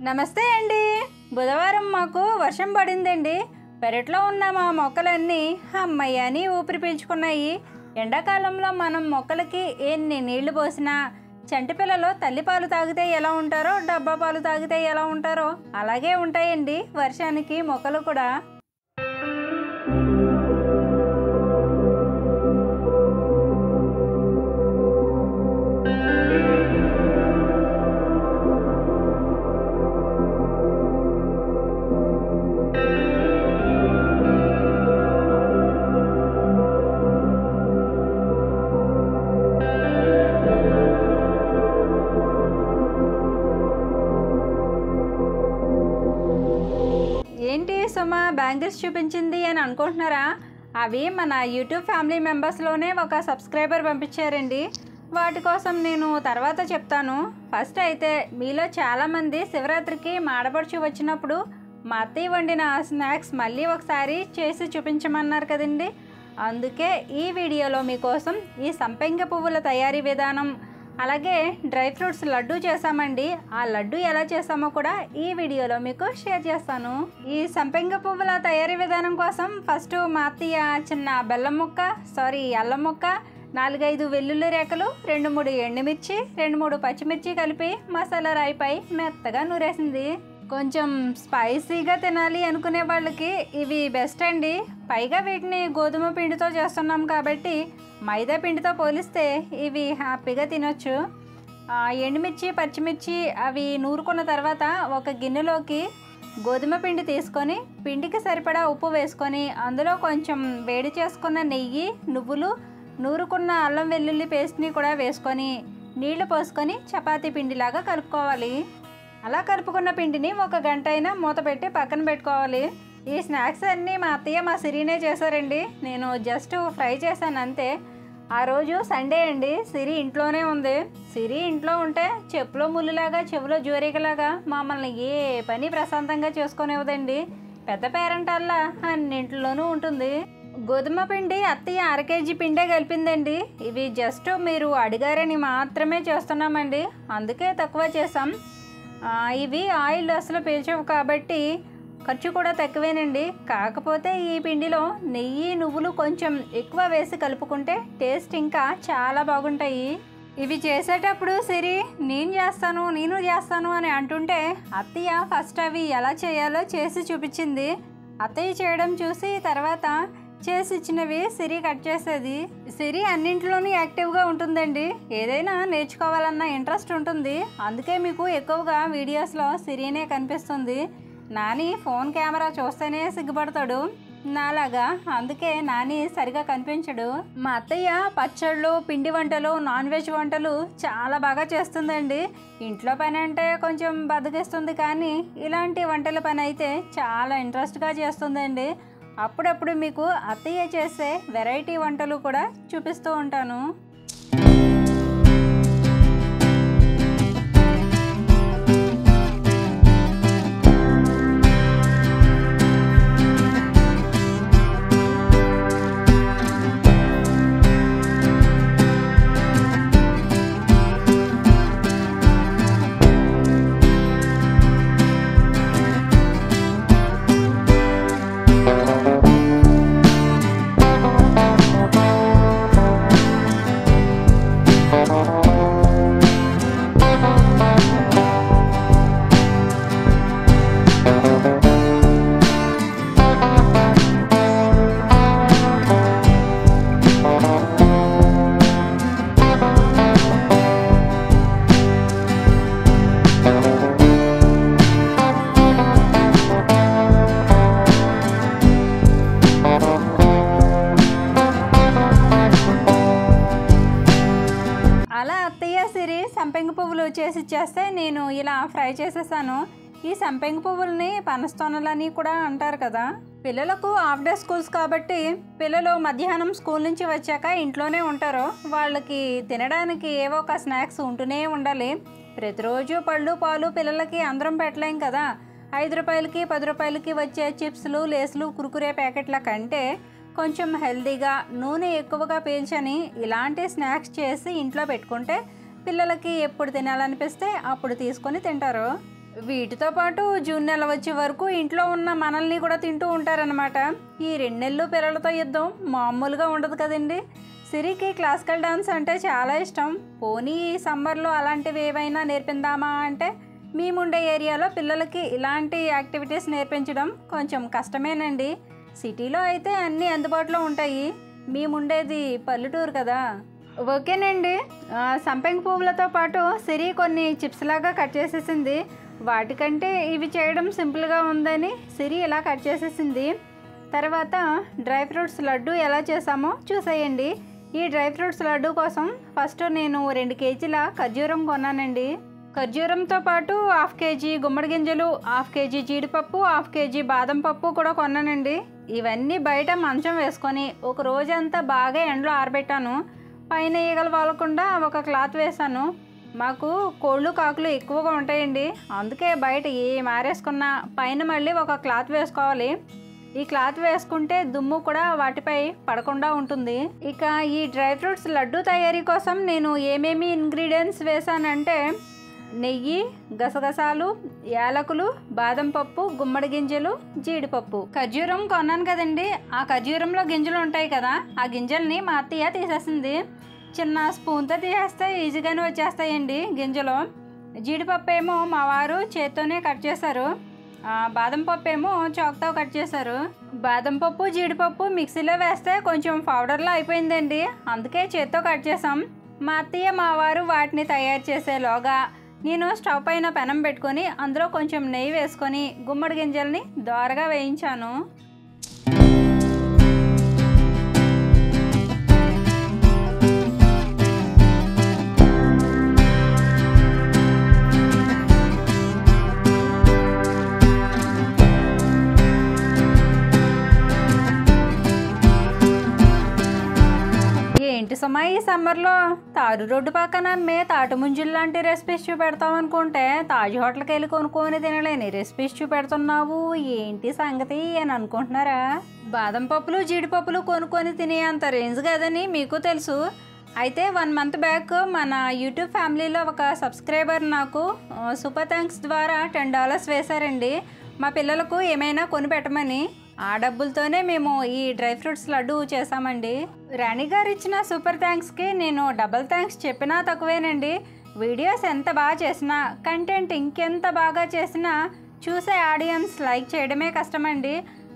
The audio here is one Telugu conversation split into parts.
నమస్తే అండి. బుధవారం మాకు వర్షం పడిందండి. పెరట్లో ఉన్న మా మొక్కలన్నీ అమ్మయ్య అని ఊపిరి పీల్చుకున్నాయి. ఎండాకాలంలో మనం మొక్కలకి ఎన్ని నీళ్లు పోసినా చంటి పిల్లలు తల్లిపాలు తాగితే ఎలా ఉంటారో, డబ్బా పాలు తాగితే ఎలా ఉంటారో అలాగే ఉంటాయండి వర్షానికి మొక్కలు కూడా. ఏంటి సుమ బ్యాంగిల్స్ చూపించింది అని అనుకుంటున్నారా? అవి మన యూట్యూబ్ ఫ్యామిలీ మెంబర్స్లోనే ఒక సబ్స్క్రైబర్ పంపించారండి. వాటి కోసం నేను తర్వాత చెప్తాను. ఫస్ట్ అయితే మీలో చాలామంది శివరాత్రికి మాడపడుచు వచ్చినప్పుడు మా అత్తయ్య వండిన స్నాక్స్ మళ్ళీ ఒకసారి చేసి చూపించమన్నారు కదండి. అందుకే ఈ వీడియోలో మీకోసం ఈ సంపెంగ పువ్వుల తయారీ విధానం, అలాగే డ్రై ఫ్రూట్స్ లడ్డు చేసామండి. ఆ లడ్డు ఎలా చేసామో కూడా ఈ వీడియోలో మీకు షేర్ చేస్తాను. ఈ సంపెంగ పువ్వుల తయారీ విధానం కోసం ఫస్ట్ మా అత్తయ్య చిన్న బెల్లం ముక్క, అల్లం ముక్క, 4-5 వెల్లుల్లి రేకలు, 2-3 ఎండుమిర్చి, 2-3 పచ్చిమిర్చి కలిపి మసాలా రాయిపై మెత్తగా నూరేసింది. కొంచెం స్పైసీగా తినాలి అనుకునే వాళ్ళకి ఇవి బెస్ట్ అండి. పైగా వీటిని గోధుమ పిండితో చేస్తున్నాం కాబట్టి మైదా పిండితో పోలిస్తే ఇవి హ్యాపీగా తినొచ్చు. ఎండుమిర్చి, పచ్చిమిర్చి అవి నూరుకున్న తర్వాత ఒక గిన్నెలోకి గోధుమ పిండి తీసుకొని పిండికి సరిపడా ఉప్పు వేసుకొని అందులో కొంచెం వేడి చేసుకున్న నెయ్యి, నువ్వులు, నూరుకున్న అల్లం వెల్లుల్లి పేస్ట్ని కూడా వేసుకొని నీళ్లు పోసుకొని చపాతీ పిండిలాగా కలుపుకోవాలి. అలా కలుపుకున్న పిండిని 1 గంట అయినా మూత పెట్టి పక్కన పెట్టుకోవాలి. ఈ స్నాక్స్ అన్నీ మా అత్తయ్య మా సిరినే చేశారండి. నేను జస్ట్ ఫ్రై చేశాను అంతే. ఆ రోజు సండే అండి. సిరి ఇంట్లోనే ఉంది. సిరి ఇంట్లో ఉంటే చెప్పులో ముళ్ళులాగా, చెవిలో జోరికలాగా మమ్మల్ని ఏ పని ప్రశాంతంగా చేసుకునేవదండి. పెద్ద పేరెంటల్లా అన్నింటిలోనూ ఉంటుంది. గోధుమ పిండి అత్తయ్య 1/2 కేజీ పిండే కలిపిందండి. ఇవి జస్ట్ మీరు అడిగారని మాత్రమే చేస్తున్నామండి, అందుకే తక్కువ చేసాం. ఇవి ఆయిల్ అసలు పీల్చవు కాబట్టి ఖర్చు కూడా తక్కువేనండి. కాకపోతే ఈ పిండిలో నెయ్యి, నువ్వులు కొంచెం ఎక్కువ వేసి కలుపుకుంటే టేస్ట్ ఇంకా చాలా బాగుంటాయి. ఇవి చేసేటప్పుడు సిరి నేను చేస్తాను అని అంటుంటే అత్తయ్య ఫస్ట్ అవి ఎలా చేయాలో చేసి చూపించింది. అత్తయ్య చేయడం చూసి తర్వాత చేసి ఇచ్చినవి సిరి కట్ చేసేది. సిరి అన్నింటిలోనూ యాక్టివ్గా ఉంటుందండి. ఏదైనా నేర్చుకోవాలన్న ఇంట్రెస్ట్ ఉంటుంది. అందుకే మీకు ఎక్కువగా వీడియోస్లో సిరినే కనిపిస్తుంది. నాని ఫోన్ కెమెరా చూస్తేనే సిగ్గుపడతాడు నాలాగా, అందుకే నాని సరిగా కనిపించడు. మా అత్తయ్య పచ్చళ్ళు, పిండి వంటలు, నాన్ వెజ్ వంటలు చాలా బాగా చేస్తుందండి. ఇంట్లో పని అంటే కొంచెం బద్దకిస్తుంది, కానీ ఇలాంటి వంటల పని అయితే చాలా ఇంట్రెస్ట్గా చేస్తుందండి. అప్పుడప్పుడు మీకు అత్తయ్య చేసే వెరైటీ వంటలు కూడా చూపిస్తూ ఉంటాను. సంపెంగ పువ్వులు చేసి ఇచ్చేస్తే నేను ఇలా ఫ్రై చేసేసాను. ఈ సంపెంగ పువ్వుల్ని పనస్తోనలని కూడా అంటారు కదా. పిల్లలకు హాఫ్ డే స్కూల్స్ కాబట్టి పిల్లలు మధ్యాహ్నం స్కూల్ నుంచి వచ్చాక ఇంట్లోనే ఉంటారు. వాళ్ళకి తినడానికి ఏవో ఒక స్నాక్స్ ఉంటూనే ఉండాలి. ప్రతిరోజు పళ్ళు, పాలు పిల్లలకి అందరం పెట్టలేం కదా. 5 రూపాయలకి 10 రూపాయలకి వచ్చే చిప్స్లు, లేస్లు, కురుకురే ప్యాకెట్ల కంటే కొంచెం హెల్తీగా నూనె ఎక్కువగా పీల్చని ఇలాంటి స్నాక్స్ చేసి ఇంట్లో పెట్టుకుంటే పిల్లలకి ఎప్పుడు తినాలనిపిస్తే అప్పుడు తీసుకొని తింటారు. వీటితో పాటు జూన్ నెల వచ్చే వరకు ఇంట్లో ఉన్న మనల్ని కూడా తింటూ ఉంటారనమాట. ఈ 2 నెలలు పిల్లలతో యుద్ధం మామూలుగా ఉండదు కదండి. సిరికి క్లాసికల్ డాన్స్ అంటే చాలా ఇష్టం. పోనీ ఈ సమ్మర్లో అలాంటివి ఏవైనా నేర్పిందామా అంటే మేముండే ఏరియాలో పిల్లలకి ఇలాంటి యాక్టివిటీస్ నేర్పించడం కొంచెం కష్టమేనండి. సిటీలో అయితే అన్నీ అందుబాటులో ఉంటాయి. మేముండేది పల్లెటూరు కదా. ఓకేనండి. సంపెంగ పువ్వులతో పాటు సిరి కొన్ని చిప్స్ లాగా కట్ చేసేసింది. వాటికంటే ఇవి చేయడం సింపుల్గా ఉందని సిరి ఇలా కట్ చేసేసింది. తర్వాత డ్రై ఫ్రూట్స్ లడ్డు ఎలా చేసామో చూసేయండి. ఈ డ్రై ఫ్రూట్స్ లడ్డు కోసం ఫస్ట్ నేను 2 కేజీల ఖర్జూరం కొన్నానండి. ఖర్జూరంతో పాటు 1/2 కేజీ గుమ్మడి గింజలు, 1/2 కేజీ జీడిపప్పు, 1/2 కేజీ బాదం పప్పు కూడా కొన్నానండి. ఇవన్నీ బయట మంచం వేసుకొని ఒక రోజంతా బాగా ఎండలో ఆరబెట్టాను. పైన ఈగలు వాలకుండా ఒక క్లాత్ వేసాను. మాకు కోళ్ళు కాకులు ఎక్కువగా ఉంటాయండి. అందుకే బయట ఏం ఆరేసుకున్నా పైన మళ్ళీ ఒక క్లాత్ వేసుకోవాలి. ఈ క్లాత్ వేసుకుంటే దుమ్ము కూడా వాటిపై పడకుండా ఉంటుంది. ఇక ఈ డ్రై ఫ్రూట్స్ లడ్డు తయారీ కోసం నేను ఏమేమి ఇంగ్రీడియంట్స్ వేసానంటే నెయ్యి, గసగసాలు, యాలకులు, బాదం పప్పు, గుమ్మడి గింజలు, జీడిపప్పు. ఖర్జూరం కొన్నాను కదండి. ఆ ఖర్జూరంలో గింజలు ఉంటాయి కదా, ఆ గింజల్ని మా అత్తయ్య తీసేసింది. చిన్న స్పూన్తో తీసేస్తే ఈజీగానే వచ్చేస్తాయండి గింజలు. జీడిపప్పు ఏమో మా వారు చేత్తోనే కట్ చేశారు. బాదం పప్పు ఏమో చాక్తో కట్ చేశారు. బాదం పప్పు, జీడిపప్పు మిక్సీలో వేస్తే కొంచెం పౌడర్లా అయిపోయిందండి. అందుకే చేత్తో కట్ చేసాం. మా అత్తయ్య మా వారు వాటిని తయారు చేసేలోగా నేను స్టవ్ పైన పెనం పెట్టుకొని అందులో కొంచెం నెయ్యి వేసుకొని గుమ్మడి గింజల్ని దోరగా వేయించాను. ఏంటి సుమా ఈ సమ్మర్లో తారు రోడ్డు పక్కన అమ్మే తాటి ముంజులు లాంటి రెసిపీస్ చూపెడతావు అనుకుంటే తాజ్ హోటల్కి వెళ్ళి కొనుక్కొని తినలేని రెసిపీస్ చూపెడుతున్నావు, ఏంటి సంగతి అని అనుకుంటున్నారా? బాదం పప్పులు, జీడిపప్పులు కొనుక్కొని తినే అంత రేంజ్ కదని మీకు తెలుసు. అయితే 1 మంత్ బ్యాక్ మన యూట్యూబ్ ఫ్యామిలీలో ఒక సబ్స్క్రైబర్ నాకు సూపర్ థ్యాంక్స్ ద్వారా $10 వేశారండి మా పిల్లలకు ఏమైనా కొని పెట్టమని. ఆ డబ్బులతోనే మేము ఈ డ్రై ఫ్రూట్స్ లడ్డు చేసామండి. రాణి గారు ఇచ్చిన సూపర్ థ్యాంక్స్కి నేను డబల్ థ్యాంక్స్ చెప్పినా తక్కువేనండి. వీడియోస్ ఎంత బాగా చేసినా, కంటెంట్ ఇంకెంత బాగా చేసినా చూసే ఆడియన్స్ లైక్ చేయడమే కష్టమండి.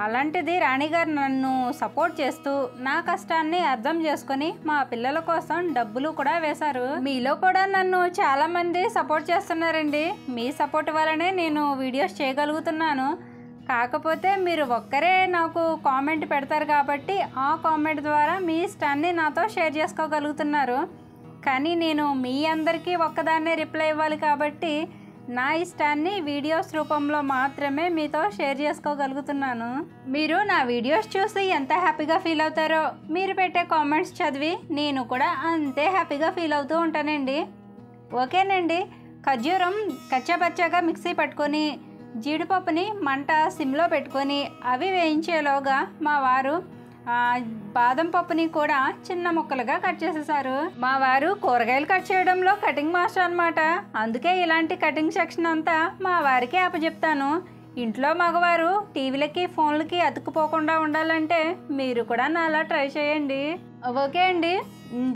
అలాంటిది రాణి గారు నన్ను సపోర్ట్ చేస్తూ నా కష్టాన్ని అర్థం చేసుకొని మా పిల్లల కోసం డబ్బులు కూడా వేశారు. మీలో కూడా నన్ను చాలామంది సపోర్ట్ చేస్తున్నారండి. మీ సపోర్ట్ వల్లనే నేను వీడియోస్ చేయగలుగుతున్నాను. కాకపోతే మీరు ఒక్కరే నాకు కామెంట్ పెడతారు కాబట్టి ఆ కామెంట్ ద్వారా మీ ఇష్టాన్ని నాతో షేర్ చేసుకోగలుగుతున్నారు. కానీ నేను మీ అందరికీ ఒక్కదాన్నే రిప్లై ఇవ్వాలి కాబట్టి నా ఇష్టాన్ని వీడియోస్ రూపంలో మాత్రమే మీతో షేర్ చేసుకోగలుగుతున్నాను. మీరు నా వీడియోస్ చూసి ఎంత హ్యాపీగా ఫీల్ అవుతారో మీరు పెట్టే కామెంట్స్ చదివి నేను కూడా అంతే హ్యాపీగా ఫీల్ అవుతూ ఉంటానండి. ఓకేనండి. ఖర్జూరం కచ్చాపచ్చాగా మిక్సీ పట్టుకొని జీడిపప్పుని మంట సిమ్లో పెట్టుకొని అవి వేయించేలోగా మా వారు బాదం పప్పుని కూడా చిన్న ముక్కలుగా కట్ చేసేసారు. మా వారు కూరగాయలు కట్ చేయడంలో కటింగ్ మాస్టర్ అనమాట. అందుకే ఇలాంటి కటింగ్ సెక్షన్ అంతా మా వారికి అప్పచెప్తాను. ఇంట్లో మగవారు టీవీలకి ఫోన్లకి అతుక్కుపోకుండా ఉండాలంటే మీరు కూడా నాలా ట్రై చేయండి. ఓకే అండి.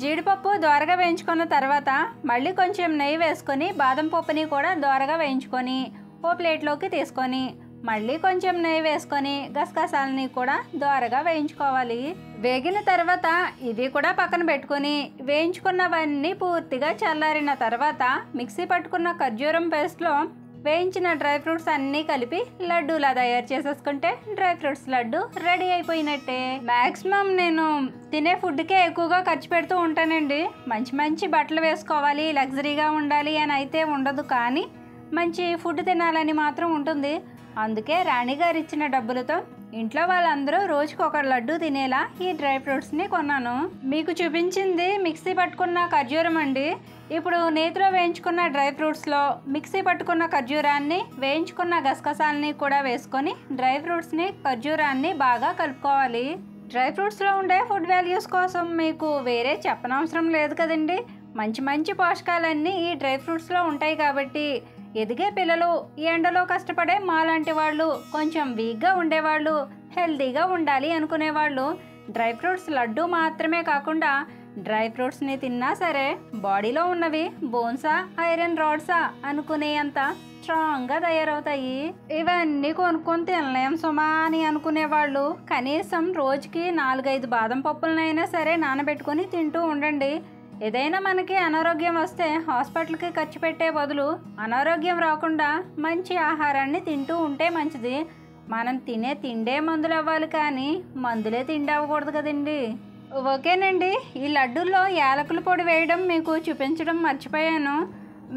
జీడిపప్పు దోరగా వేయించుకున్న తర్వాత మళ్ళీ కొంచెం నెయ్యి వేసుకొని బాదం పప్పుని కూడా దోరగా వేయించుకొని ఓ ప్లేట్లోకి తీసుకొని మళ్ళీ కొంచెం నెయ్యి వేసుకొని గసగసాలని కూడా దోరగా వేయించుకోవాలి. వేగిన తర్వాత ఇవి కూడా పక్కన పెట్టుకొని వేయించుకున్నవన్నీ పూర్తిగా చల్లారిన తర్వాత మిక్సీ పట్టుకున్న ఖర్జూరం పేస్ట్లో వేయించిన డ్రై ఫ్రూట్స్ అన్నీ కలిపి లడ్డూలా తయారు చేసేసుకుంటే డ్రై ఫ్రూట్స్ లడ్డు రెడీ అయిపోయినట్టే. మ్యాక్సిమం నేను తినే ఫుడ్కే ఎక్కువగా ఖర్చు పెడుతూ ఉంటానండి. మంచి మంచి బట్టలు వేసుకోవాలి, లగ్జరీగా ఉండాలి అని అయితే ఉండదు, కానీ మంచి ఫుడ్ తినాలని మాత్రం ఉంటుంది. అందుకే రాణి గారు ఇచ్చిన డబ్బులతో ఇంట్లో వాళ్ళందరూ రోజుకు ఒక లడ్డు తినేలా ఈ డ్రై ఫ్రూట్స్ని కొన్నాను. మీకు చూపించింది మిక్సీ పట్టుకున్న ఖర్జూరం అండి. ఇప్పుడు నేతిలో వేయించుకున్న డ్రై ఫ్రూట్స్లో మిక్సీ పట్టుకున్న ఖర్జూరాన్ని, వేయించుకున్న గసగసాలని కూడా వేసుకొని డ్రై ఫ్రూట్స్ని, ఖర్జూరాన్ని బాగా కలుపుకోవాలి. డ్రై ఫ్రూట్స్లో ఉండే ఫుడ్ వాల్యూస్ కోసం మీకు వేరే చెప్పనవసరం లేదు కదండి. మంచి మంచి పోషకాలన్నీ ఈ డ్రై ఫ్రూట్స్లో ఉంటాయి కాబట్టి ఎదిగే పిల్లలు, ఎండలో కష్టపడే మాలాంటి వాళ్ళు, కొంచెం వీక్గా ఉండేవాళ్ళు, హెల్తీగా ఉండాలి అనుకునేవాళ్ళు డ్రై ఫ్రూట్స్ లడ్డు మాత్రమే కాకుండా డ్రై ఫ్రూట్స్ని తిన్నా సరే బాడీలో ఉన్నవి బోన్సా, ఐరన్ రాడ్సా అనుకునేంత స్ట్రాంగ్గా తయారవుతాయి. ఇవన్నీ కొనుక్కొని తినలేం సుమా అని అనుకునేవాళ్ళు కనీసం రోజుకి 4-5 బాదం పప్పులనైనా సరే నానబెట్టుకొని తింటూ ఉండండి. ఏదైనా మనకి అనారోగ్యం వస్తే హాస్పిటల్కి ఖర్చు పెట్టే బదులు అనారోగ్యం రాకుండా మంచి ఆహారాన్ని తింటూ ఉంటే మంచిది. మనం తినే తిండే మందులు అవ్వాలి కానీ మందులే తిండి అవ్వకూడదు కదండి. ఓకేనండి, ఈ లడ్డూల్లో యాలకుల పొడి వేయడం మీకు చూపించడం మర్చిపోయాను.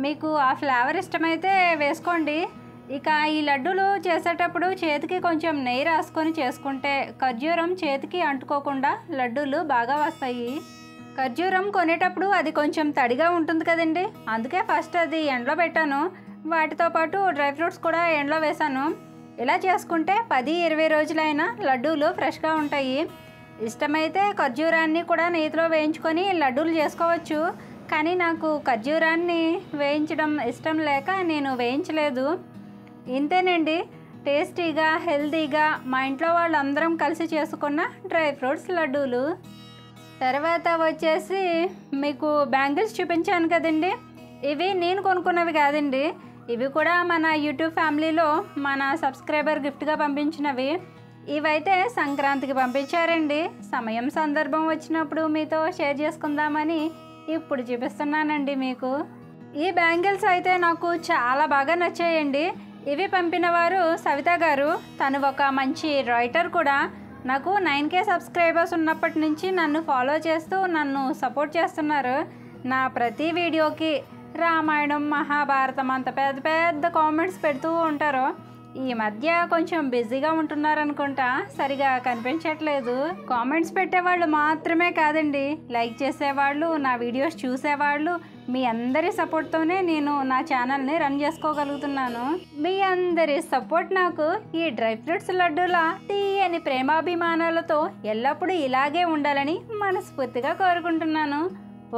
మీకు ఆ ఫ్లేవర్ ఇష్టమైతే వేసుకోండి. ఇక ఈ లడ్డూలు చేసేటప్పుడు చేతికి కొంచెం నెయ్యి రాసుకొని చేసుకుంటే ఖర్జూరం చేతికి అంటుకోకుండా లడ్డూలు బాగా వస్తాయి. ఖర్జూరం కొనేటప్పుడు అది కొంచెం తడిగా ఉంటుంది కదండి, అందుకే ఫస్ట్ అది ఎండలో పెట్టాను. వాటితో పాటు డ్రై ఫ్రూట్స్ కూడా ఎండలో వేశాను. ఇలా చేసుకుంటే 10-20 రోజులైనా లడ్డూలు ఫ్రెష్గా ఉంటాయి. ఇష్టమైతే ఖర్జూరాన్ని కూడా నెయ్యిలో వేయించుకొని లడ్డూలు చేసుకోవచ్చు. కానీ నాకు ఖర్జూరాన్ని వేయించడం ఇష్టం లేక నేను వేయించలేదు. ఇంతేనండి, టేస్టీగా హెల్తీగా మా ఇంట్లో వాళ్ళందరం కలిసి చేసుకున్న డ్రై ఫ్రూట్స్ లడ్డూలు. తర్వాత వచ్చేసి మీకు బ్యాంగిల్స్ చూపించాను కదండి, ఇవి నేను కొనుక్కున్నవి కాదండి. ఇవి కూడా మన యూట్యూబ్ ఫ్యామిలీలో మన సబ్స్క్రైబర్ గిఫ్ట్గా పంపించినవి. ఇవైతే సంక్రాంతికి పంపించారండి. సమయం సందర్భం వచ్చినప్పుడు మీతో షేర్ చేసుకుందామని ఇప్పుడు చూపిస్తున్నానండి మీకు. ఈ బ్యాంగిల్స్ అయితే నాకు చాలా బాగా నచ్చాయండి. ఇవి పంపిన వారు సవిత గారు. తను ఒక మంచి రైటర్ కూడా. నాకు 9K సబ్స్క్రైబర్స్ ఉన్నప్పటి నుంచి నన్ను ఫాలో చేస్తూ నన్ను సపోర్ట్ చేస్తున్నారు. నా ప్రతి వీడియోకి రామాయణం, మహాభారతం అంత పెద్ద పెద్ద కామెంట్స్ పెడుతూ ఉంటారు. ఈ మధ్య కొంచెం బిజీగా ఉంటున్నారనుకుంటా, సరిగా కనిపించట్లేదు. కామెంట్స్ పెట్టేవాళ్ళు మాత్రమే కాదండి, లైక్ చేసేవాళ్ళు, నా వీడియోస్ చూసేవాళ్ళు, మీ అందరి సపోర్ట్తోనే నేను నా ఛానల్ని రన్ చేసుకోగలుగుతున్నాను. మీ అందరి సపోర్ట్ నాకు ఈ డ్రై ఫ్రూట్స్ లడ్డూల తీయని ప్రేమాభిమానాలతో ఎల్లప్పుడూ ఇలాగే ఉండాలని మనస్ఫూర్తిగా కోరుకుంటున్నాను.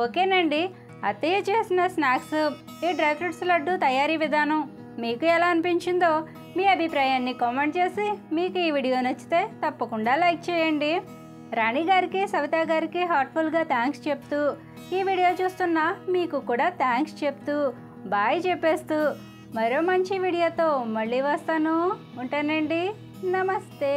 ఓకేనండి, అత్తయ్య చేసిన స్నాక్స్, ఈ డ్రై ఫ్రూట్స్ లడ్డు తయారీ విధానం మీకు ఎలా అనిపించిందో మీ అభిప్రాయాన్ని కామెంట్ చేసి, మీకు ఈ వీడియో నచ్చితే తప్పకుండా లైక్ చేయండి. రాణి గారికి, సవిత గారికి హార్ట్ఫుల్గా థ్యాంక్స్ చెప్తూ, ఈ వీడియో చూస్తున్నా మీకు కూడా థ్యాంక్స్ చెప్తూ బాయ్ చెప్పేస్తూ మరో మంచి వీడియోతో మళ్ళీ వస్తాను. ఉంటానండి. నమస్తే.